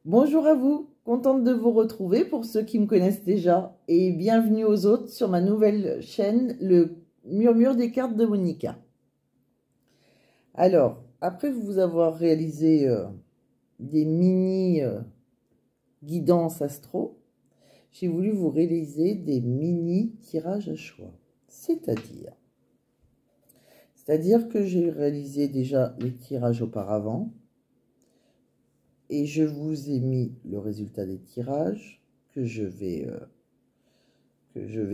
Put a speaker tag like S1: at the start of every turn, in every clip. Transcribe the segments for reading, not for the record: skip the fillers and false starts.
S1: Bonjour à vous, contente de vous retrouver pour ceux qui me connaissent déjà et bienvenue aux autres sur ma nouvelle chaîne, le Murmure des cartes de Monica. Alors, après vous avoir réalisé des mini guidances astro, j'ai voulu vous réaliser des mini tirages à choix. C'est-à-dire que j'ai réalisé déjà les tirages auparavant. Et je vous ai mis le résultat des tirages que je vais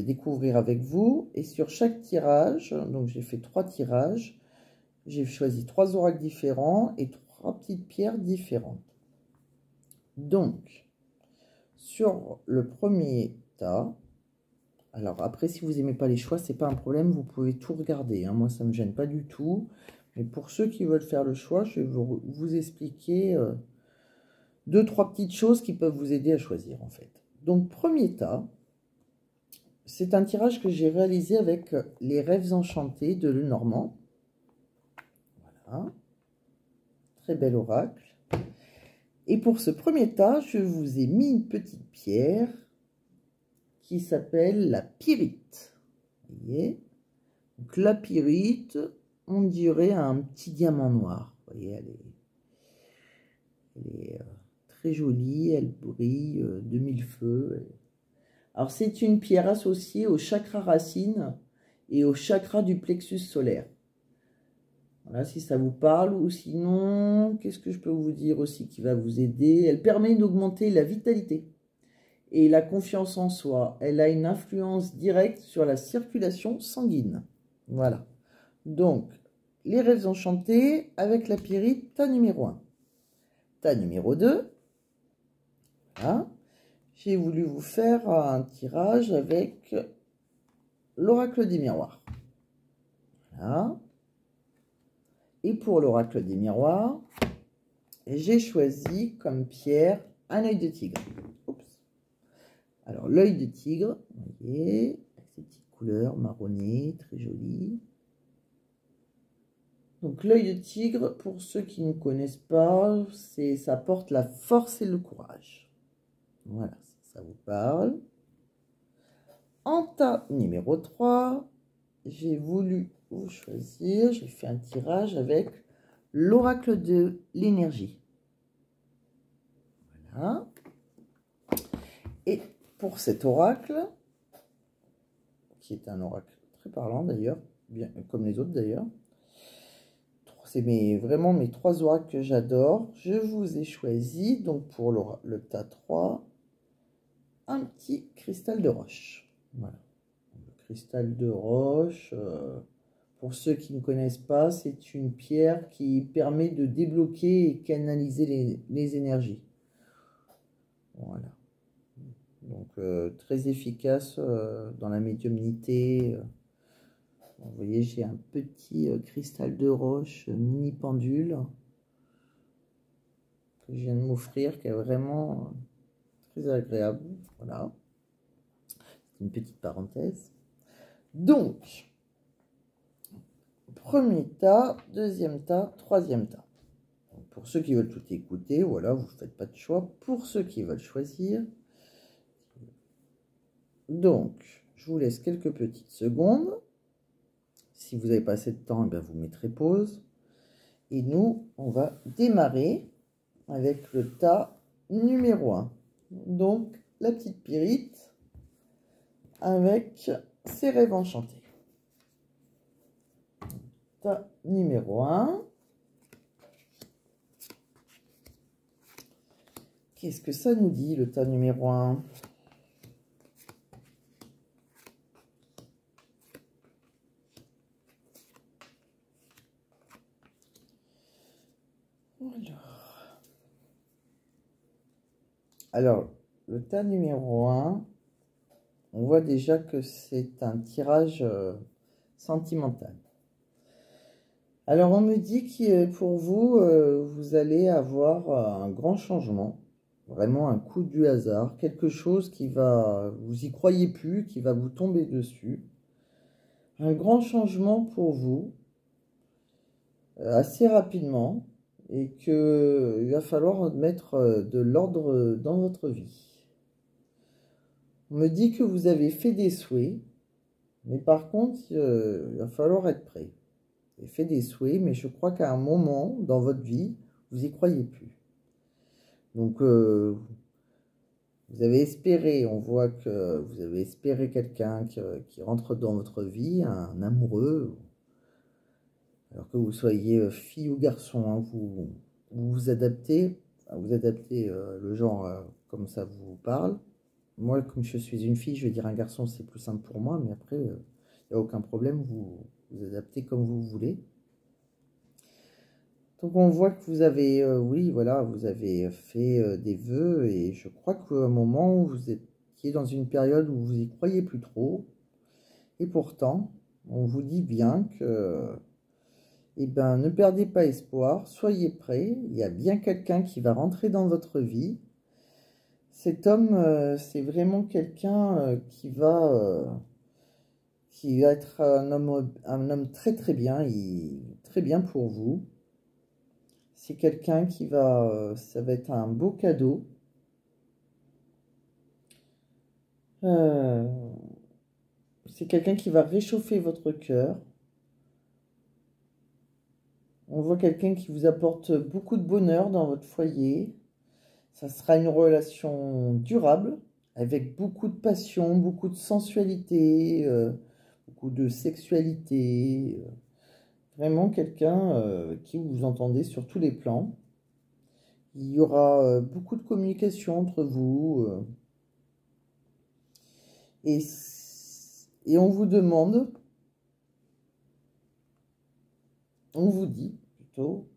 S1: découvrir avec vous. Et sur chaque tirage, donc j'ai fait 3 tirages, j'ai choisi 3 oracles différents et 3 petites pierres différentes. Donc, sur le premier tas, alors après, si vous n'aimez pas les choix, c'est pas un problème, vous pouvez tout regarder. Hein. Moi, ça ne me gêne pas du tout. Mais pour ceux qui veulent faire le choix, je vais vous expliquer... 2-3 petites choses qui peuvent vous aider à choisir en fait. Donc premier tas, c'est un tirage que j'ai réalisé avec les rêves enchantés de Lenormand. Voilà, très bel oracle. Et pour ce premier tas, je vous ai mis une petite pierre qui s'appelle la pyrite. Vous voyez, donc la pyrite, on dirait un petit diamant noir. Vous voyez, elle est très jolie, elle brille de mille feux. Alors, c'est une pierre associée au chakra racine et au chakra du plexus solaire. Voilà, si ça vous parle. Ou sinon, qu'est-ce que je peux vous dire aussi qui va vous aider? Elle permet d'augmenter la vitalité et la confiance en soi. Elle a une influence directe sur la circulation sanguine. Voilà. Donc, les rêves enchantés avec la pyrite, tas numéro 1. Tas numéro 2. Voilà. J'ai voulu vous faire un tirage avec l'oracle des miroirs. Voilà. Et pour l'oracle des miroirs, j'ai choisi comme pierre un œil de tigre. Oups. Alors l'œil de tigre, vous voyez, avec ces petites couleurs marronnées, très jolies. Donc l'œil de tigre, pour ceux qui ne connaissent pas, ça porte la force et le courage. Voilà, ça vous parle. En tas numéro 3, j'ai voulu vous choisir, j'ai fait un tirage avec l'oracle de l'énergie. Voilà. Et pour cet oracle, qui est un oracle très parlant d'ailleurs, bien comme les autres d'ailleurs, c'est vraiment mes 3 oracles que j'adore. Je vous ai choisi, donc pour le tas 3, un petit cristal de roche. Voilà. Le cristal de roche, pour ceux qui ne connaissent pas, c'est une pierre qui permet de débloquer et canaliser les énergies. Voilà. Donc très efficace dans la médiumnité. Vous voyez, j'ai un petit cristal de roche mini pendule que je viens de m'offrir, qui est vraiment très agréable. Voilà, c'est une petite parenthèse. Donc, premier tas, deuxième tas, troisième tas. Donc, pour ceux qui veulent tout écouter, voilà, vous ne faites pas de choix. Pour ceux qui veulent choisir, donc, je vous laisse quelques petites secondes. Si vous n'avez pas assez de temps, eh bien, vous mettrez pause. Et nous, on va démarrer avec le tas numéro 1. Donc, la petite pyrite avec ses rêves enchantés. Tas numéro 1. Qu'est-ce que ça nous dit, le tas numéro 1? Alors, le tas numéro 1, on voit déjà que c'est un tirage sentimental. Alors, on me dit que pour vous, vous allez avoir un grand changement, vraiment un coup du hasard, quelque chose qui va, vous y croyez plus, qui va vous tomber dessus. Un grand changement pour vous, assez rapidement. et qu'il va falloir mettre de l'ordre dans votre vie. On me dit que vous avez fait des souhaits, mais par contre, il va falloir être prêt. Vous avez fait des souhaits, mais je crois qu'à un moment dans votre vie, vous n'y croyez plus. Donc, vous avez espéré, on voit que vous avez espéré quelqu'un qui rentre dans votre vie, un amoureux, alors que vous soyez fille ou garçon, hein, vous adaptez, le genre comme ça vous parle. Moi, comme je suis une fille, je vais dire un garçon, c'est plus simple pour moi, mais après, il n'y a aucun problème, vous adaptez comme vous voulez. Donc on voit que vous avez, oui, voilà, vous avez fait des vœux, et je crois qu'à un moment où vous étiez dans une période où vous y croyez plus trop, et pourtant, on vous dit bien que, eh ben, ne perdez pas espoir, soyez prêts, il y a bien quelqu'un qui va rentrer dans votre vie. Cet homme, c'est vraiment quelqu'un qui va être un homme très très bien, très bien pour vous. C'est quelqu'un qui ça va être un beau cadeau. C'est quelqu'un qui va réchauffer votre cœur. On voit quelqu'un qui vous apporte beaucoup de bonheur dans votre foyer. Ça sera une relation durable, avec beaucoup de passion, beaucoup de sensualité, beaucoup de sexualité. Vraiment quelqu'un qui vous entendez sur tous les plans. Il y aura beaucoup de communication entre vous. Et on vous demande, on vous dit plutôt,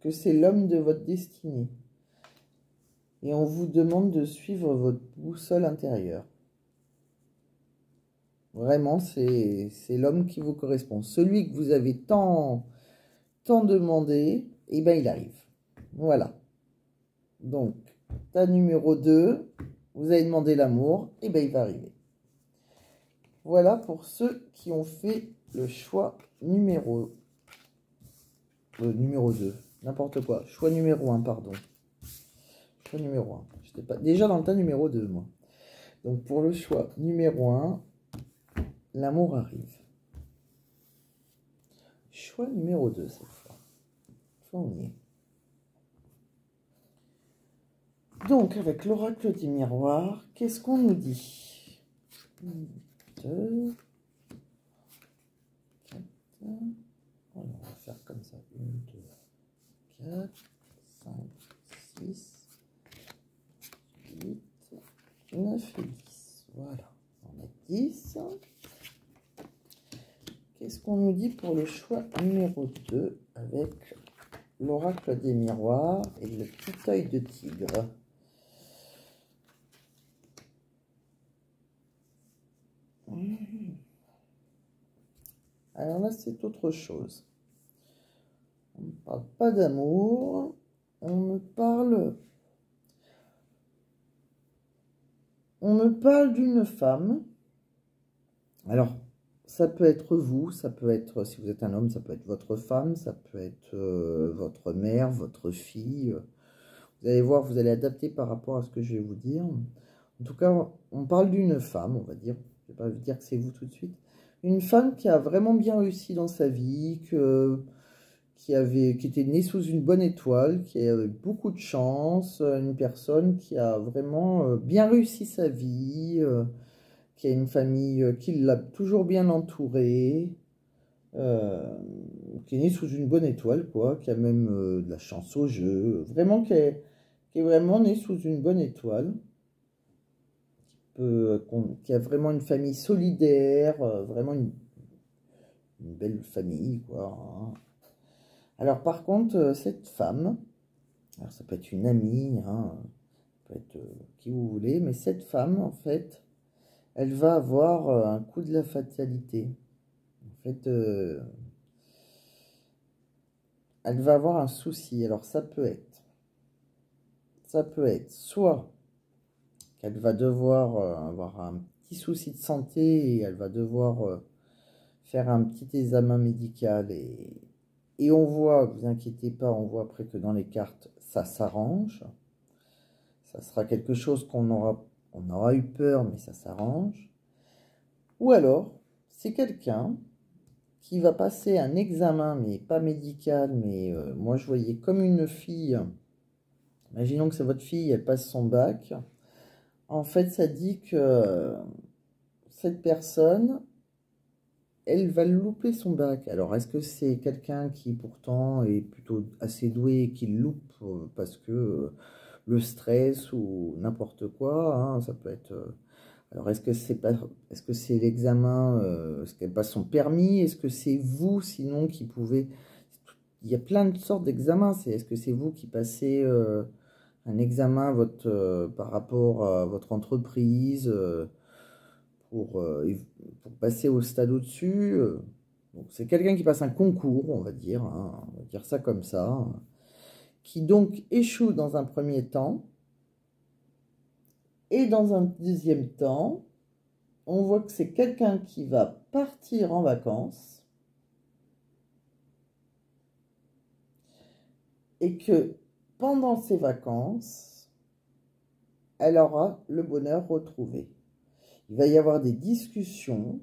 S1: que c'est l'homme de votre destinée. Et on vous demande de suivre votre boussole intérieure. Vraiment, c'est l'homme qui vous correspond. Celui que vous avez tant demandé, eh ben il arrive. Voilà. Donc, tas numéro 2, vous avez demandé l'amour, eh ben il va arriver. Voilà pour ceux qui ont fait le choix numéro 2. N'importe quoi. Choix numéro 1, pardon. Choix numéro 1. J'étais pas déjà dans le tas numéro 2, moi. Donc, pour le choix numéro 1, l'amour arrive. Choix numéro 2, cette fois. On y est. Donc, avec l'oracle des miroirs, qu'est-ce qu'on nous dit? 2, 4, on va faire comme ça. 1, 2, 4, 5, 6, 8, 9 et 10. Voilà, on a 10. Qu'est-ce qu'on nous dit pour le choix numéro 2 avec l'oracle des miroirs et le petit œil de tigre? Alors là, c'est autre chose. On ne parle pas d'amour, on me parle d'une femme. Alors, ça peut être vous, ça peut être, si vous êtes un homme, ça peut être votre femme, ça peut être votre mère, votre fille. Vous allez voir, vous allez adapter par rapport à ce que je vais vous dire. En tout cas, on parle d'une femme, on va dire. Je ne vais pas vous dire que c'est vous tout de suite. Une femme qui a vraiment bien réussi dans sa vie, qui était née sous une bonne étoile, qui avait beaucoup de chance, une personne qui a vraiment bien réussi sa vie, qui a une famille qui l'a toujours bien entourée, qui est née sous une bonne étoile, quoi, qui a même de la chance au jeu, vraiment qui est vraiment née sous une bonne étoile. Qui a vraiment une famille solidaire, vraiment une belle famille, quoi. Hein. Alors, par contre, cette femme, alors ça peut être une amie, hein, ça peut être qui vous voulez, mais cette femme, en fait, elle va avoir un coup de la fatalité. En fait, elle va avoir un souci. Alors, ça peut être soit qu'elle va devoir avoir un petit souci de santé et elle va devoir faire un petit examen médical Et on voit, vous inquiétez pas, on voit après que dans les cartes, ça s'arrange. Ça sera quelque chose on aura eu peur, mais ça s'arrange. Ou alors, c'est quelqu'un qui va passer un examen, mais pas médical, mais moi je voyais comme une fille. Imaginons que c'est votre fille, elle passe son bac. En fait, ça dit que cette personne, elle va louper son bac. Alors, est-ce que c'est quelqu'un qui pourtant est plutôt assez doué et qui le loupe parce que le stress ou n'importe quoi, hein, ça peut être... alors, est-ce que c'est l'examen, est-ce qu'elle passe son permis? Est-ce que c'est vous, sinon, qui pouvez... Il y a plein de sortes d'examens. Est-ce que c'est vous qui passez un examen par rapport à votre entreprise pour passer au stade au-dessus? C'est quelqu'un qui passe un concours, on va dire, hein, on va dire ça comme ça, hein, qui donc échoue dans un premier temps. Et dans un deuxième temps, on voit que c'est quelqu'un qui va partir en vacances et que pendant ses vacances, elle aura le bonheur retrouvé. Il va y avoir des discussions,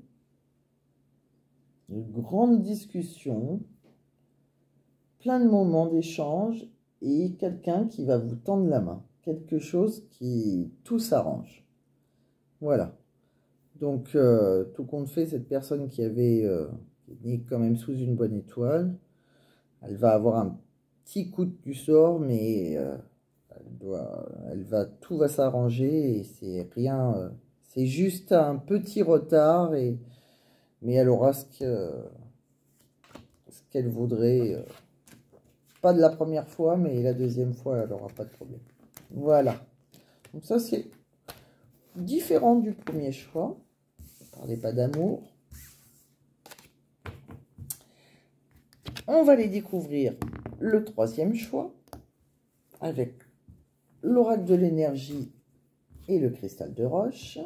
S1: de grandes discussions, plein de moments d'échange et quelqu'un qui va vous tendre la main. Quelque chose qui tout s'arrange. Voilà. Donc, tout compte fait, cette personne qui est née quand même sous une bonne étoile, elle va avoir un petit coup du sort, mais tout va s'arranger et c'est rien, c'est juste un petit retard, mais elle aura ce qu'elle voudrait, pas de la première fois, mais la deuxième fois, elle n'aura pas de problème. Voilà. Donc ça, c'est différent du premier choix. Ne parlez pas d'amour. On va les découvrir le troisième choix avec l'oracle de l'énergie et le cristal de roche.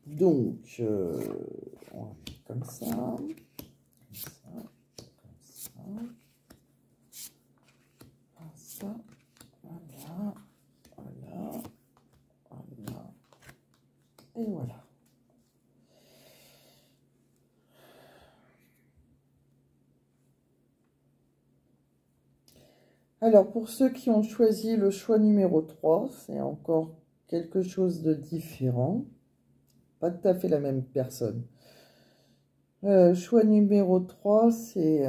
S1: Donc, on va faire comme ça, voilà, voilà, voilà, et voilà. Alors, pour ceux qui ont choisi le choix numéro 3, c'est encore quelque chose de différent. Pas tout à fait la même personne. Choix numéro 3, c'est...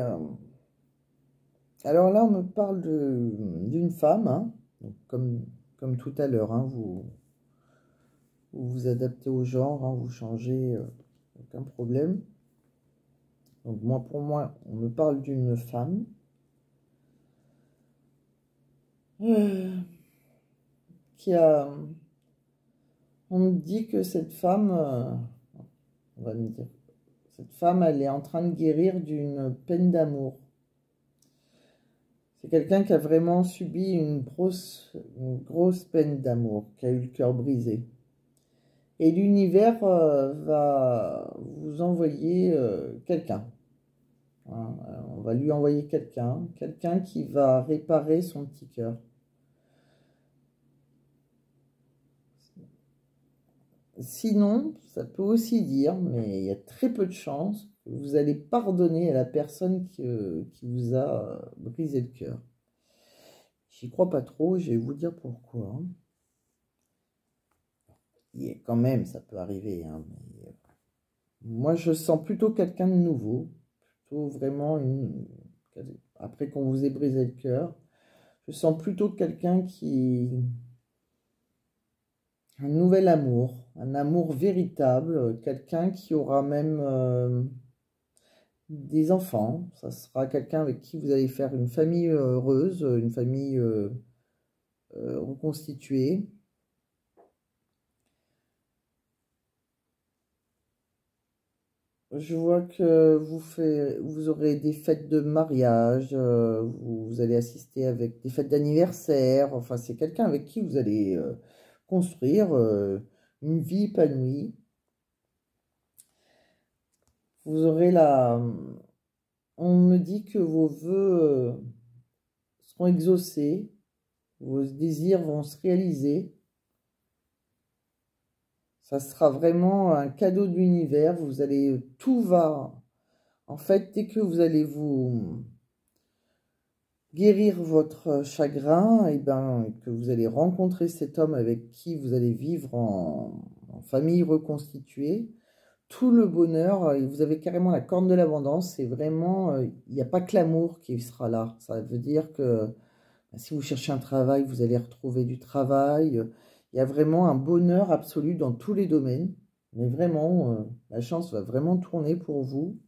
S1: alors là, on me parle d'une femme, hein. Donc, comme tout à l'heure, hein, vous vous adaptez au genre, hein, vous changez, aucun problème. Donc, pour moi, on me parle d'une femme. Qui a... On me dit que cette femme... on va me dire... Cette femme, elle est en train de guérir d'une peine d'amour. C'est quelqu'un qui a vraiment subi une grosse peine d'amour, qui a eu le cœur brisé. Et l'univers va vous envoyer quelqu'un. Hein, on va lui envoyer quelqu'un qui va réparer son petit cœur. Sinon, ça peut aussi dire, mais il y a très peu de chances, que vous allez pardonner à la personne qui vous a brisé le cœur. J'y crois pas trop, je vais vous dire pourquoi. Quand même, ça peut arriver, hein, mais moi, je sens plutôt quelqu'un de nouveau, plutôt vraiment après qu'on vous ait brisé le cœur, je sens plutôt quelqu'un un nouvel amour, un amour véritable, quelqu'un qui aura même des enfants. Ça sera quelqu'un avec qui vous allez faire une famille heureuse, une famille reconstituée. Je vois que vous aurez des fêtes de mariage, vous allez assister avec des fêtes d'anniversaire. Enfin, c'est quelqu'un avec qui vous allez construire une vie épanouie. Vous aurez on me dit que vos vœux seront exaucés, vos désirs vont se réaliser. Ça sera vraiment un cadeau de l'univers. Vous allez, tout va. En fait, dès que vous allez vous guérir votre chagrin, et ben, que vous allez rencontrer cet homme avec qui vous allez vivre en famille reconstituée, tout le bonheur, vous avez carrément la corne de l'abondance, c'est vraiment, il n'y a pas que l'amour qui sera là. Ça veut dire que si vous cherchez un travail, vous allez retrouver du travail. Il y a vraiment un bonheur absolu dans tous les domaines. Mais vraiment, la chance va vraiment tourner pour vous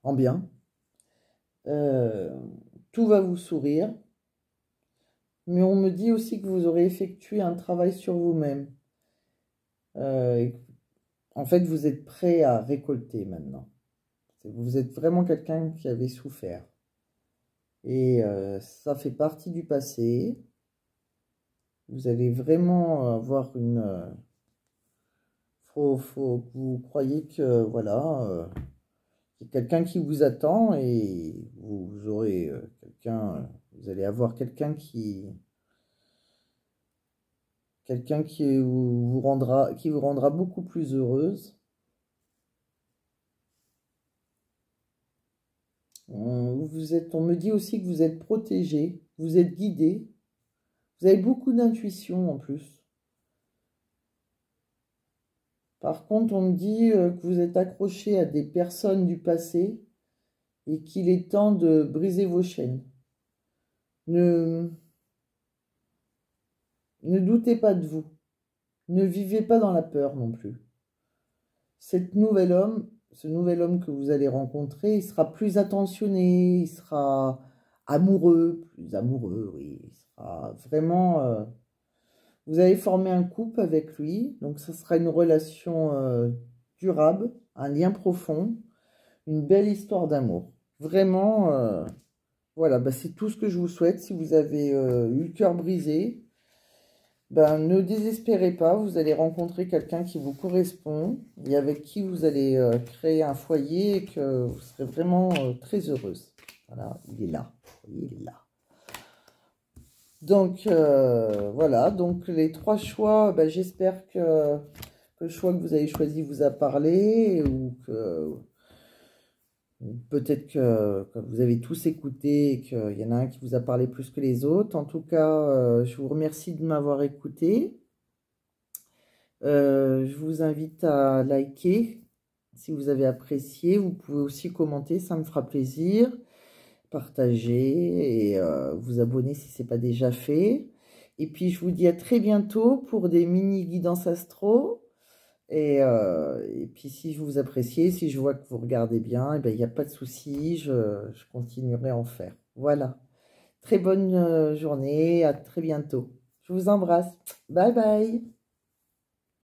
S1: en bien. Tout va vous sourire. Mais on me dit aussi que vous aurez effectué un travail sur vous-même. En fait, vous êtes prêt à récolter maintenant. Vous êtes vraiment quelqu'un qui avait souffert. Et ça fait partie du passé. Vous allez vraiment avoir une... faut que vous croyez que, voilà, il y a quelqu'un qui vous attend et vous aurez quelqu'un... vous allez avoir quelqu'un qui vous rendra beaucoup plus heureuse. On me dit aussi que vous êtes protégé, vous êtes guidé, vous avez beaucoup d'intuition en plus. Par contre, on me dit que vous êtes accroché à des personnes du passé et qu'il est temps de briser vos chaînes. Ne doutez pas de vous. Ne vivez pas dans la peur non plus. Ce nouvel homme que vous allez rencontrer, il sera plus attentionné, il sera plus amoureux, oui. Il sera vraiment... vous allez former un couple avec lui, donc ça sera une relation durable, un lien profond, une belle histoire d'amour. Vraiment, voilà, bah, c'est tout ce que je vous souhaite. Si vous avez eu le cœur brisé, ben, ne désespérez pas, vous allez rencontrer quelqu'un qui vous correspond et avec qui vous allez créer un foyer et que vous serez vraiment très heureuse. Voilà, il est là, il est là. Donc, voilà, donc les 3 choix, ben, j'espère que le choix que vous avez choisi vous a parlé ou que peut-être que vous avez tous écouté et qu'il y en a un qui vous a parlé plus que les autres. En tout cas, je vous remercie de m'avoir écouté. Je vous invite à liker si vous avez apprécié. Vous pouvez aussi commenter, ça me fera plaisir. Partager et vous abonner si ce n'est pas déjà fait. Et puis, je vous dis à très bientôt pour des mini guidances astro. Et puis, si vous appréciez, si je vois que vous regardez bien, il n'y a pas de souci, je continuerai à en faire. Voilà. Très bonne journée, à très bientôt. Je vous embrasse. Bye bye.